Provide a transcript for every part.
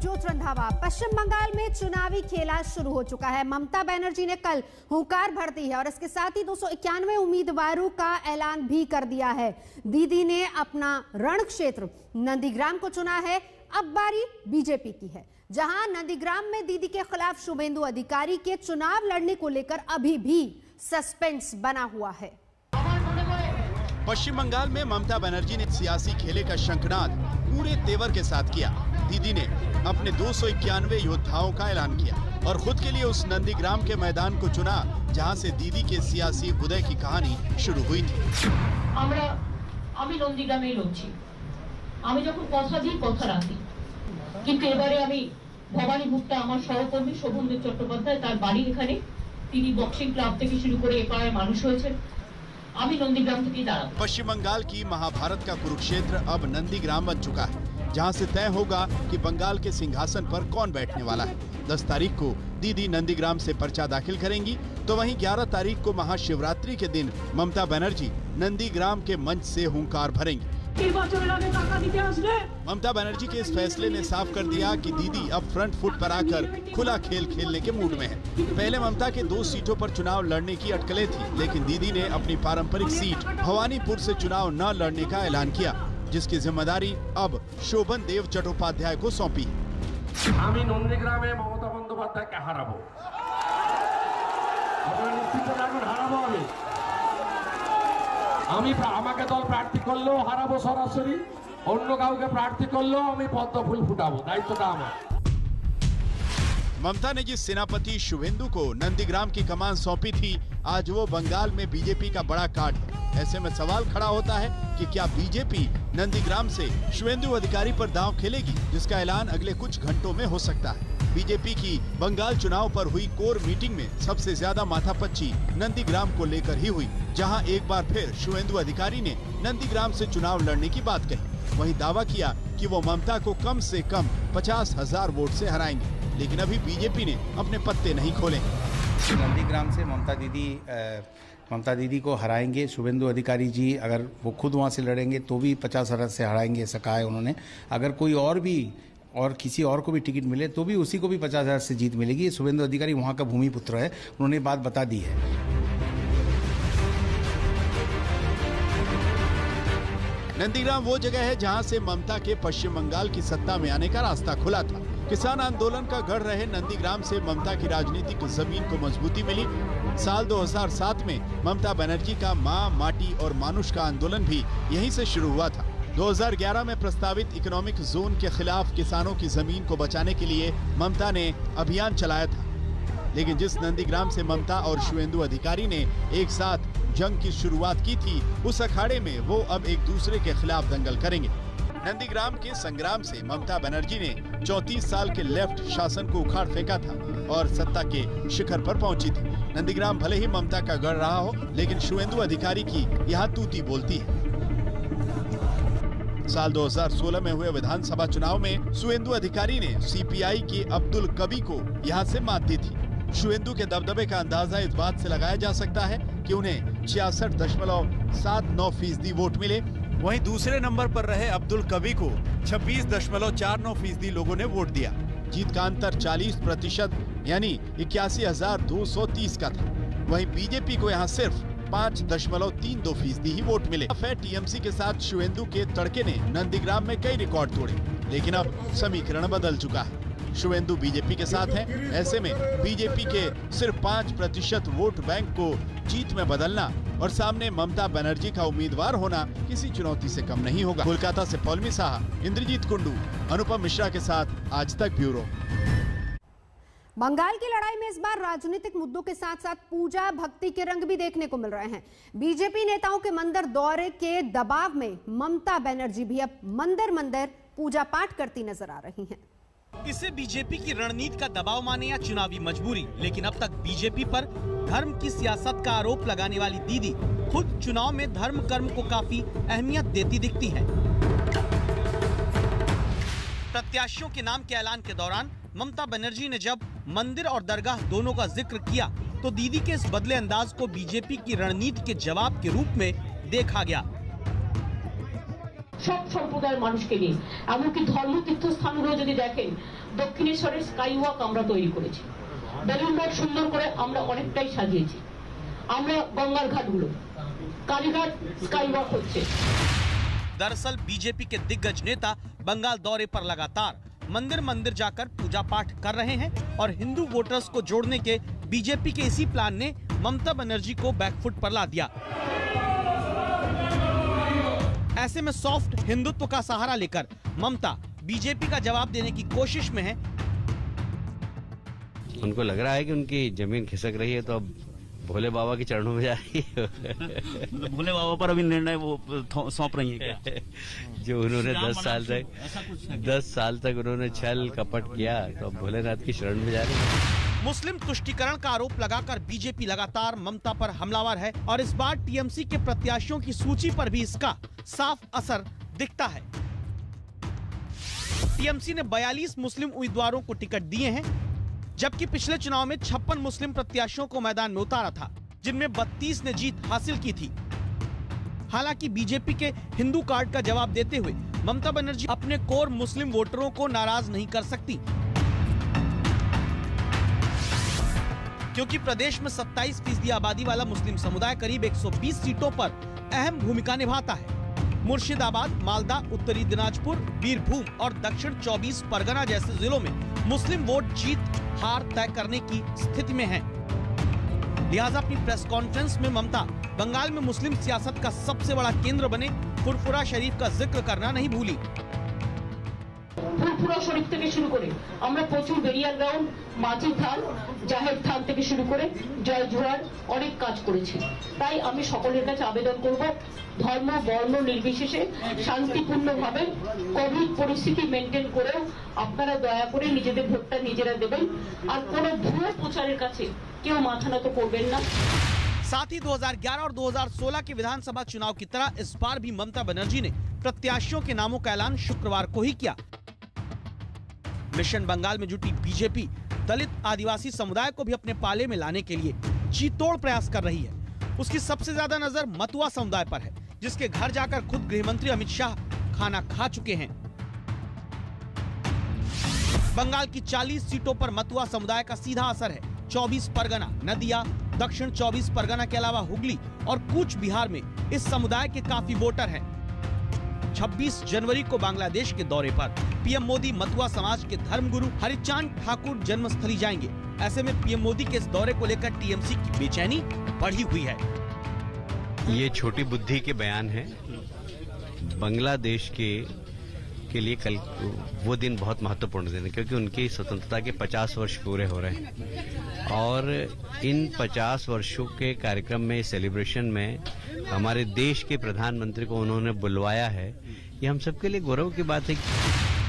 प्रभज्योत रंधावा। पश्चिम बंगाल में चुनावी खेला शुरू हो चुका है। ममता बनर्जी ने कल हुंकार भर दी है और इसके साथ ही 291 उम्मीदवारों का ऐलान भी कर दिया है। दीदी ने अपना रण क्षेत्र नंदीग्राम को चुना है। अब बारी बीजेपी की है, जहां नंदीग्राम में दीदी के खिलाफ शुभेंदु अधिकारी के चुनाव लड़ने को लेकर अभी भी सस्पेंस बना हुआ है। पश्चिम बंगाल में ममता बनर्जी ने सियासी खेले का शंखनाद पूरे तेवर के साथ किया। दीदी ने अपने 291 योद्धाओं का ऐलान किया और खुद के लिए उस नंदीग्राम के मैदान को चुना, जहां से दीदी के सियासी उदय की कहानी शुरू हुई थी। আমি নন্দীগ্রামেই লড়ছি। আমি যখন কথা দিই কথা রাখি, কিন্তু এবারে আমি ভবানী ভুট্টা আমার সহকর্মী শোভনদেব চট্টোপাধ্যায় তার বাড়ি এখানে, তিনি বক্সিং ক্লাব থেকে শুরু করে এপাড়ায় মানুষ হয়েছে। पश्चिम बंगाल की महाभारत का कुरुक्षेत्र अब नंदीग्राम बन चुका है, जहां से तय होगा कि बंगाल के सिंहासन पर कौन बैठने वाला है। 10 तारीख को दीदी नंदीग्राम से पर्चा दाखिल करेंगी, तो वहीं 11 तारीख को महाशिवरात्रि के दिन ममता बनर्जी नंदीग्राम के मंच से हुंकार भरेंगी। ममता बनर्जी के इस फैसले ने साफ कर दिया कि दीदी अब फ्रंट फुट पर आकर खुला खेल खेलने के मूड में है। पहले ममता के 2 सीटों पर चुनाव लड़ने की अटकलें थी, लेकिन दीदी ने अपनी पारंपरिक सीट भवानीपुर से चुनाव न लड़ने का ऐलान किया, जिसकी जिम्मेदारी अब शोभनदेव चट्टोपाध्याय को सौंपी। আমি নন্দীগ্রামে মমতা বন্দ্যোপাধ্যায়কে হারাবো। আপনারা নিশ্চিত থাকুন, হারাবো আমি আমাকে দল প্রার্থী করলেও হারাবো সরাসরি, অন্য কাউকে প্রার্থী করলেও আমি পদ্ম ফুল ফুটাবো, দায়িত্বটা আমার। ममता ने जिस सेनापति शुभेंदु को नंदीग्राम की कमान सौंपी थी, आज वो बंगाल में बीजेपी का बड़ा कार्ड है। ऐसे में सवाल खड़ा होता है कि क्या बीजेपी नंदीग्राम से शुभेंदु अधिकारी पर दांव खेलेगी, जिसका ऐलान अगले कुछ घंटों में हो सकता है। बीजेपी की बंगाल चुनाव पर हुई कोर मीटिंग में सबसे ज्यादा माथापच्ची नंदीग्राम को लेकर ही हुई, जहां एक बार फिर शुभेंदु अधिकारी ने नंदीग्राम से चुनाव लड़ने की बात कही। वहीं दावा किया कि वो ममता को कम से कम 50,000 वोट से हराएंगे, लेकिन अभी बीजेपी ने अपने पत्ते नहीं खोले। नंदीग्राम से ममता दीदी को हराएंगे। शुभेंदु अधिकारी जी अगर वो खुद वहाँ से लड़ेंगे तो भी 50,000 से हराएंगे, ऐसा कहा है उन्होंने। अगर कोई और किसी और को भी टिकट मिले तो भी उसी को भी 50,000 से जीत मिलेगी। शुभेंदु अधिकारी वहाँ का भूमिपुत्र है, उन्होंने बात बता दी है। नंदीग्राम वो जगह है जहां से ममता के पश्चिम बंगाल की सत्ता में आने का रास्ता खुला था। किसान आंदोलन का गढ़ रहे नंदीग्राम से ममता की राजनीतिक जमीन को मजबूती मिली। साल 2007 में ममता बनर्जी का मां, माटी और मानुष का आंदोलन भी यहीं से शुरू हुआ था। 2011 में प्रस्तावित इकोनॉमिक जोन के खिलाफ किसानों की जमीन को बचाने के लिए ममता ने अभियान चलाया था, लेकिन जिस नंदीग्राम से ममता और शुभेंदु अधिकारी ने एक साथ जंग की शुरुआत की थी, उस अखाड़े में वो अब एक दूसरे के खिलाफ दंगल करेंगे। नंदीग्राम के संग्राम से ममता बनर्जी ने 34 साल के लेफ्ट शासन को उखाड़ फेंका था और सत्ता के शिखर पर पहुंची थी। नंदीग्राम भले ही ममता का गढ़ रहा हो, लेकिन शुभेंदु अधिकारी की यहाँ तूती बोलती है। साल 2016 में हुए विधानसभा चुनाव में शुभेंदु अधिकारी ने सीपीआई के अब्दुल कबी को यहाँ से मात दी थी। शुभेंदु के दबदबे का अंदाजा इस बात से लगाया जा सकता है कि उन्हें 66.79% वोट मिले। वहीं दूसरे नंबर पर रहे अब्दुल कबी को 26.49% लोगों ने वोट दिया। जीत का अंतर 40% यानी 81,230 का था। वहीं बीजेपी को यहाँ सिर्फ 5.32% ही वोट मिले। टीएमसी के साथ शुभेंदु के तड़के ने नंदीग्राम में कई रिकॉर्ड तोड़े, लेकिन अब समीकरण बदल चुका है। शुभेंदु बीजेपी के साथ है, ऐसे में बीजेपी के सिर्फ 5% वोट बैंक को जीत में बदलना और सामने ममता बनर्जी का उम्मीदवार होना किसी चुनौती से कम नहीं होगा। कोलकाता से पौलमी साहा, इंद्रजीत कुंडू, अनुपम मिश्रा के साथ आज तक ब्यूरो। बंगाल की लड़ाई में इस बार राजनीतिक मुद्दों के साथ साथ पूजा भक्ति के रंग भी देखने को मिल रहे हैं। बीजेपी नेताओं के मंदिर दौरे के दबाव में ममता बनर्जी भी अब मंदिर पूजा पाठ करती नजर आ रही हैं। इसे बीजेपी की रणनीति का दबाव माने या चुनावी मजबूरी, लेकिन अब तक बीजेपी पर धर्म की सियासत का आरोप लगाने वाली दीदी खुद चुनाव में धर्म कर्म को काफी अहमियत देती दिखती हैं। प्रत्याशियों के नाम के ऐलान के दौरान ममता बनर्जी ने जब मंदिर और दरगाह दोनों का जिक्र किया, तो दीदी के इस बदले अंदाज को बीजेपी की रणनीति के जवाब के रूप में देखा गया। সব সম্প্রদায়ের মানুষকে নিয়ে, এমনকি ধর্ম তীর্থস্থানগুলো যদি দেখেন, দক্ষিণেশ্বরের স্কাই ওয়াক আমরা তৈরি করেছি, বেলুন মঠ সুন্দর করে আমরা অনেকটাই সাজিয়েছি, আমরা গঙ্গার ঘাটগুলো, কালীঘাট স্কাই ওয়াক হচ্ছে। दरअसल बीजेपी के दिग्गज नेता बंगाल दौरे पर लगातार मंदिर मंदिर जाकर पूजा पाठ कर रहे हैं और हिंदू वोटर्स को जोड़ने के बीजेपी के इसी प्लान ने ममता बनर्जी को बैकफुट पर ला दिया। ऐसे में सॉफ्ट हिंदुत्व का सहारा लेकर ममता बीजेपी का जवाब देने की कोशिश में है। उनको लग रहा है कि उनकी जमीन खिसक रही है, तो अब भोले बाबा के चरणों में जा रही है। भोले बाबा पर अभी निर्णय वो सौंप रही है क्या? जो उन्होंने 10 साल तक उन्होंने छल कपट किया, तो अब भोलेनाथ की शरण में जा रही है। मुस्लिम तुष्टीकरण का आरोप लगाकर बीजेपी लगातार ममता पर हमलावर है और इस बार टीएमसी के प्रत्याशियों की सूची पर भी इसका साफ असर दिखता है। टीएमसी ने 42 मुस्लिम उम्मीदवारों को टिकट दिए हैं, जबकि पिछले चुनाव में 56 मुस्लिम प्रत्याशियों को मैदान में उतारा था, जिनमें 32 ने जीत हासिल की थी। हालांकि बीजेपी के हिंदू कार्ड का जवाब देते हुए ममता बनर्जी अपने कोर मुस्लिम वोटरों को नाराज नहीं कर सकती, क्योंकि प्रदेश में 27% आबादी वाला मुस्लिम समुदाय करीब 120 सीटों पर अहम भूमिका निभाता है। मुर्शिदाबाद, मालदा, उत्तरी दिनाजपुर, बीरभूम और दक्षिण 24 परगना जैसे जिलों में मुस्लिम वोट जीत हार तय करने की स्थिति में है। लिहाजा अपनी प्रेस कॉन्फ्रेंस में ममता बंगाल में मुस्लिम सियासत का सबसे बड़ा केंद्र बने फुरफुरा शरीफ का जिक्र करना नहीं भूली। ফুরফুরা শরীফ থেকে শুরু করে আমরা প্রচুর বেরিয়ার গ্রাউন্ড, মাঝি থান, জাহের থান থেকে শুরু করে জয় জোহার অনেক কাজ করেছি। তাই আমি সকলের কাছে আবেদন করব, ধর্ম বর্ণ নির্বিশেষে শান্তিপূর্ণভাবে কোভিড পরিস্থিতি মেনটেন করেও আপনারা দয়া করে নিজেদের ভোটটা নিজেরা দেবেন, আর কোনো ভুয়ো প্রচারের কাছে কেউ মাথা নত করবেন না। साथ ही 2011 और 2016 के विधानसभा चुनाव की तरह इस बार भी ममता बनर्जी ने प्रत्याशियों के नामों का ऐलान शुक्रवार को ही किया। मिशन बंगाल में जुटी बीजेपी दलित आदिवासी समुदाय को भी अपने पाले में लाने के लिए जी तोड़ प्रयास कर रही है। उसकी सबसे ज्यादा नजर मतुआ समुदाय पर है, जिसके घर जाकर खुद गृह मंत्री अमित शाह खाना खा चुके हैं। बंगाल की 40 सीटों पर मतुआ समुदाय का सीधा असर है। 24 परगना, नदिया, दक्षिण 24 परगना के अलावा हुगली और कूच बिहार में इस समुदाय के काफी वोटर हैं। 26 जनवरी को बांग्लादेश के दौरे पर पीएम मोदी मतुआ समाज के धर्मगुरु हरिचांद ठाकुर जन्मस्थली जाएंगे। ऐसे में पीएम मोदी के इस दौरे को लेकर टीएमसी की बेचैनी बढ़ी हुई है। ये छोटी बुद्धि के बयान है। बांग्लादेश के लिए कल वो दिन बहुत महत्वपूर्ण दिन है, क्योंकि उनकी स्वतंत्रता के 50 वर्ष पूरे हो रहे हैं और इन 50 वर्षों के कार्यक्रम में, सेलिब्रेशन में हमारे देश के प्रधानमंत्री को उन्होंने बुलवाया है। ये हम सबके लिए गौरव की बात है।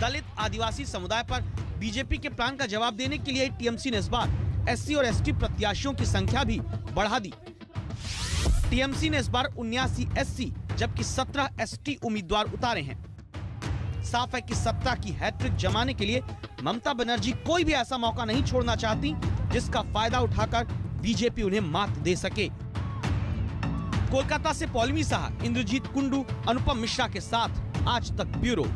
दलित आदिवासी समुदाय पर बीजेपी के प्लान का जवाब देने के लिए टीएमसी ने इस बार एससी और एसटी प्रत्याशियों की संख्या भी बढ़ा दी। टीएमसी ने इस बार 79 एससी जबकि 17 एसटी उम्मीदवार उतारे हैं। साफ है कि सत्ता की हैट्रिक जमाने के लिए ममता बनर्जी कोई भी ऐसा मौका नहीं छोड़ना चाहती जिसका फायदा उठाकर बीजेपी उन्हें मात दे सके। कोलकाता से पौलमी साहा, इंद्रजीत कुंडू, अनुपम मिश्रा के साथ आज तक ब्यूरो।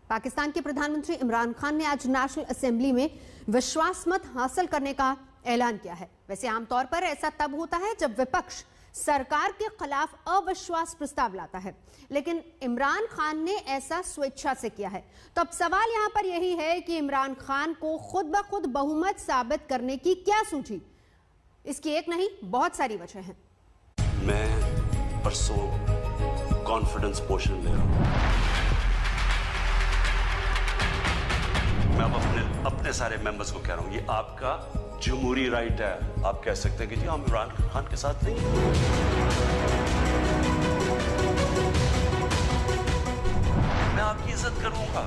पाकिस्तान के प्रधानमंत्री इमरान खान ने आज नेशनल असेंबली में विश्वास मत हासिल करने का ऐलान किया है। वैसे आमतौर पर ऐसा तब होता है जब विपक्ष सरकार के खिलाफ अविश्वास प्रस्ताव लाता है, लेकिन इमरान खान ने ऐसा स्वेच्छा से किया है। तो अब सवाल यहां पर यही है कि इमरान खान को खुद ब खुद बहुमत साबित करने की क्या सूझी? इसकी एक नहीं, बहुत सारी वजह हैं। मैं परसों कॉन्फिडेंस पोषण ले रहा हूं। मैं अब अपने सारे मेंबर्स को कह रहा हूं, ये आपका जमहूरी राइट है। आप कह सकते हैं कि जी हम इमरान खान के साथ नहीं। मैं आपकी इज्जत करूंगा,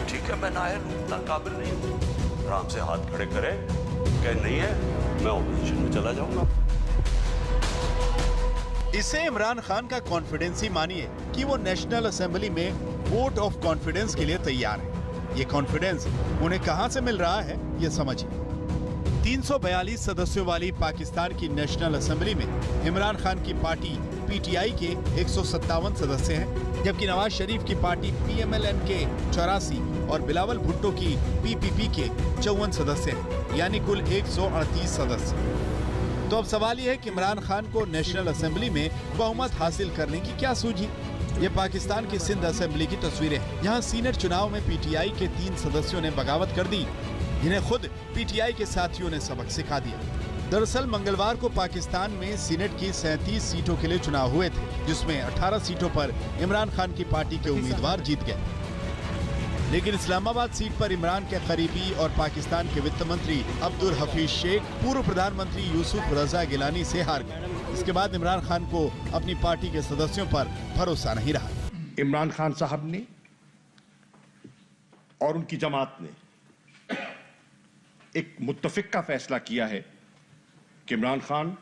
ठीक है। मैं नायर हूं, नाकाबिल नहीं हूं। आराम से हाथ खड़े करें, कह नहीं है मैं ऑपोजिशन में चला जाऊंगा। इसे इमरान खान का कॉन्फिडेंस ही मानिए कि वो नेशनल असेंबली में वोट ऑफ कॉन्फिडेंस के लिए तैयार है। ये कॉन्फिडेंस उन्हें कहां से मिल रहा है, ये समझिए। 342 सदस्यों वाली पाकिस्तान की नेशनल असेंबली में इमरान खान की पार्टी पीटीआई के 157 सदस्य हैं, जबकि नवाज शरीफ की पार्टी पीएमएलएन के 84 और बिलावल भुट्टो की पीपीपी के 54 सदस्य हैं, यानी कुल 138 सदस्य। तो अब सवाल यह है कि इमरान खान को नेशनल असेंबली में बहुमत हासिल करने की क्या सूझी? ये पाकिस्तान की सिंध असेंबली की तस्वीरें हैं। यहाँ सीनेट चुनाव में पीटीआई के 3 सदस्यों ने बगावत कर दी, जिन्हें खुद पीटीआई के साथियों ने सबक सिखा दिया। दरअसल मंगलवार को पाकिस्तान में सीनेट की 37 सीटों के लिए चुनाव हुए थे, जिसमें 18 सीटों पर इमरान खान की पार्टी के उम्मीदवार जीत गए। लेकिन इस्लामाबाद सीट पर इमरान के करीबी और पाकिस्तान के वित्त मंत्री अब्दुल हफीज शेख पूर्व प्रधानमंत्री यूसुफ रजा गिलानी से हार गए। इसके बाद इमरान खान को अपनी पार्टी के सदस्यों पर भरोसा नहीं रहा। इमरान खान साहब ने और उनकी जमात ने एक मुत्तफिक का फैसला किया है कि इमरान खान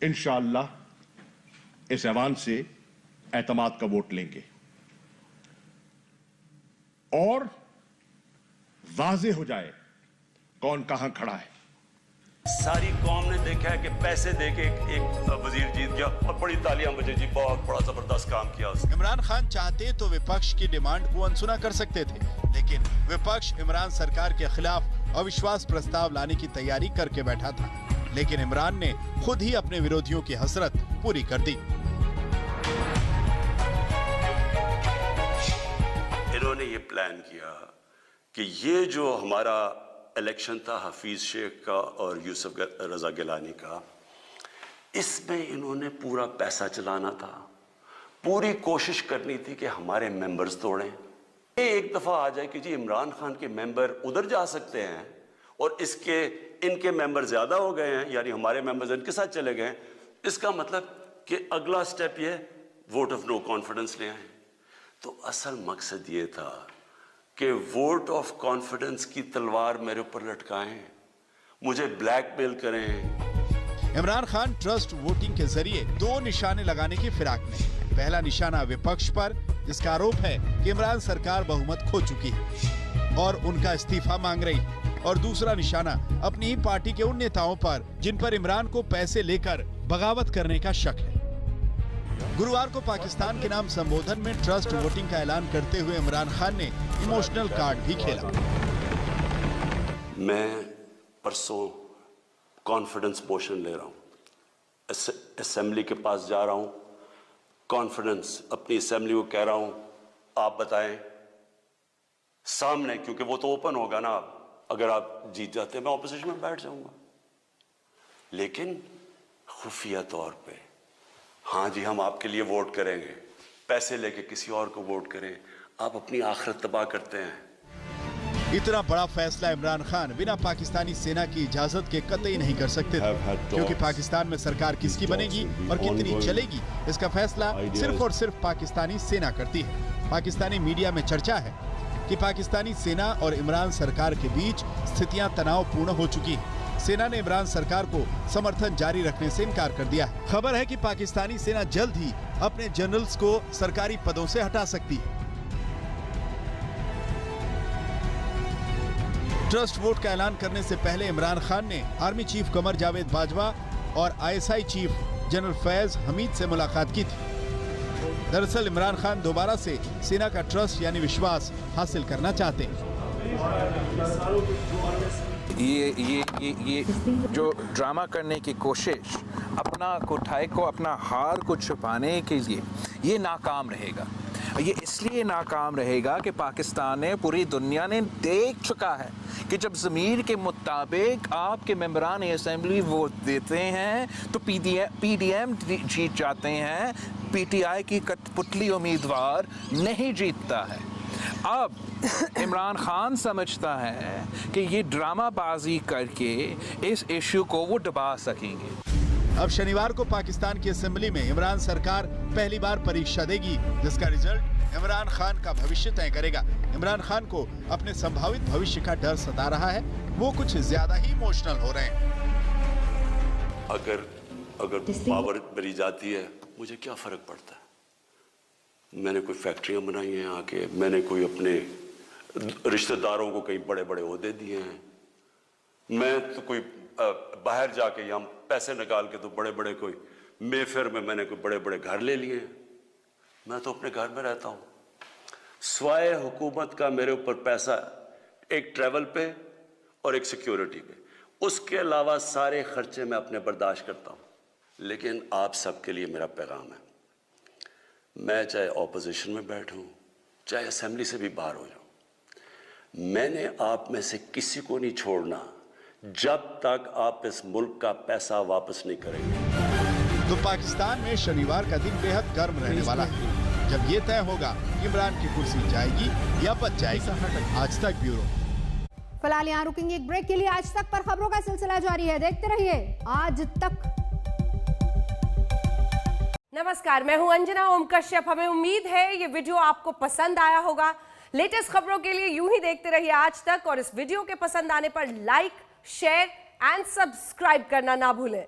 इंशाअल्लाह इस ऐवान से एतमाद का वोट लेंगे और वाज़ेह हो जाए कौन कहां खड़ा है। सारी कौम ने देखा है कि पैसे देके एक वजीर जीत गया और बड़ी तालियां बजे जी, बहुत बड़ा जबरदस्त काम किया उसने। इमरान खान चाहते तो विपक्ष की डिमांड को अनसुना कर सकते थे, लेकिन विपक्ष इमरान सरकार के खिलाफ अविश्वास प्रस्ताव लाने की तैयारी करके बैठा था। लेकिन इमरान ने खुद ही अपने विरोधियों की हसरत पूरी कर दी। इन्होंने ये प्लान किया कि ये जो हमारा इलेक्शन था हफीज शेख का और यूसुफ रजा गिलानी का, इसमें इन्होंने पूरा पैसा चलाना था। पूरी कोशिश करनी थी कि हमारे मेंबर्स तोड़ें। एक दफा आ जाए कि जी इमरान खान के मेंबर उधर जा सकते हैं और इनके मेंबर ज्यादा हो गए हैं, यानी हमारे मेंबर्स इनके साथ चले गए, इसका मतलब कि अगला स्टेप ये वोट ऑफ नो कॉन्फिडेंस ले आए। तो असल मकसद ये था कि वोट ऑफ कॉन्फिडेंस की तलवार मेरे ऊपर लटकाएं, मुझे ब्लैकमेल करें। इमरान खान ट्रस्ट वोटिंग के जरिए 2 निशाने लगाने की फिराक में। पहला निशाना विपक्ष पर, जिसका आरोप है कि इमरान सरकार बहुमत खो चुकी है और उनका इस्तीफा मांग रही है, और दूसरा निशाना अपनी ही पार्टी के उन नेताओं पर जिन पर इमरान को पैसे लेकर बगावत करने का शक है। गुरुवार को पाकिस्तान के नाम संबोधन में ट्रस्ट वोटिंग का ऐलान करते हुए इमरान खान ने इमोशनल कार्ड भी खेला। मैं परसों कॉन्फिडेंस मोशन ले रहा हूँ, असेंबली के पास जा रहा हूँ, कॉन्फिडेंस अपनी असेंबली को कह रहा हूँ आप बताएं सामने, क्योंकि वो तो ओपन होगा ना, अगर आप जीत जाते हैं मैं ऑपोजिशन में बैठ जाऊंगा, लेकिन खुफिया तौर पे हाँ जी हम आपके लिए वोट करेंगे, पैसे लेके किसी और को वोट करें, आप अपनी आखिरत तबाह करते हैं। इतना बड़ा फैसला इमरान खान बिना पाकिस्तानी सेना की इजाजत के कतई नहीं कर सकते थे, क्योंकि पाकिस्तान में सरकार किसकी बनेगी और कितनी चलेगी, इसका फैसला सिर्फ और सिर्फ पाकिस्तानी सेना करती है। पाकिस्तानी मीडिया में चर्चा है कि पाकिस्तानी सेना और इमरान सरकार के बीच स्थितियां तनावपूर्ण हो चुकी हैं। सेना ने इमरान सरकार को समर्थन जारी रखने से इनकार कर दिया है। खबर है कि पाकिस्तानी सेना जल्द ही अपने जनरल्स को सरकारी पदों से हटा सकती है। ट्रस्ट वोट का ऐलान करने से पहले इमरान खान ने आर्मी चीफ कमर जावेद बाजवा और ISI chief general Faiz Hamid से मुलाकात की थी। दरअसल इमरान खान दोबारा से सेना का ट्रस्ट यानी विश्वास हासिल करना चाहते हैं। ये जो ड्रामा करने की कोशिश, अपना कोठाई को, अपना हार को छुपाने के लिए, ये नाकाम रहेगा। ये इसलिए नाकाम रहेगा कि पाकिस्तान ने, पूरी दुनिया ने देख चुका है कि जब ज़मीर के मुताबिक आपके मेंबरान असेंबली वोट देते हैं तो पीडीएम जीत जाते हैं, पीटीआई की कठपुतली उम्मीदवार नहीं जीतता है। अब इमरान खान समझता है कि ये ड्रामाबाजी करके इस इशू को वो दबा सकेंगे। अब शनिवार को पाकिस्तान की असेंबली में इमरान सरकार पहली बार परीक्षा देगी, जिसका रिजल्ट इमरान खान का भविष्य तय करेगा। इमरान खान को अपने संभावित भविष्य का डर सता रहा है, वो कुछ ज्यादा ही इमोशनल हो रहे हैं। अगर पावर मेरी जाती है मुझे क्या फर्क पड़ता है? मैंने कोई फैक्ट्रियां बनाई हैं आके, मैंने कोई अपने रिश्तेदारों को कई बड़े बड़े ओहदे दिए हैं, मैं तो कोई बाहर जाके यहाँ पैसे निकाल के तो बड़े बड़े कोई मेफेयर में मैंने कोई बड़े बड़े घर ले लिए हैं। मैं तो अपने घर में रहता हूँ। स्वाय हुकूमत का मेरे ऊपर पैसा एक ट्रैवल पे और एक सिक्योरिटी पे, उसके अलावा सारे खर्चे मैं अपने बर्दाश्त करता हूँ। लेकिन आप सबके लिए मेरा पैगाम है, मैं चाहे ऑपोजिशन में बैठूं, चाहे असेंबली से भी बाहर हो जाऊं, मैंने आप में से किसी को नहीं छोड़ना जब तक आप इस मुल्क का पैसा वापस नहीं करेंगे। तो पाकिस्तान में शनिवार का दिन बेहद गर्म रहने वाला है, जब ये तय होगा इमरान की कुर्सी जाएगी या बच जाएगी। आज तक ब्यूरो। फिलहाल यहाँ रुकेंगे एक ब्रेक के लिए। आज तक पर खबरों का सिलसिला जारी है, देखते रहिए आज तक। नमस्कार, मैं हूं अंजना ओम कश्यप। हमें उम्मीद है ये वीडियो आपको पसंद आया होगा। लेटेस्ट खबरों के लिए यूं ही देखते रहिए आज तक, और इस वीडियो के पसंद आने पर लाइक, शेयर एंड सब्सक्राइब करना ना भूलें।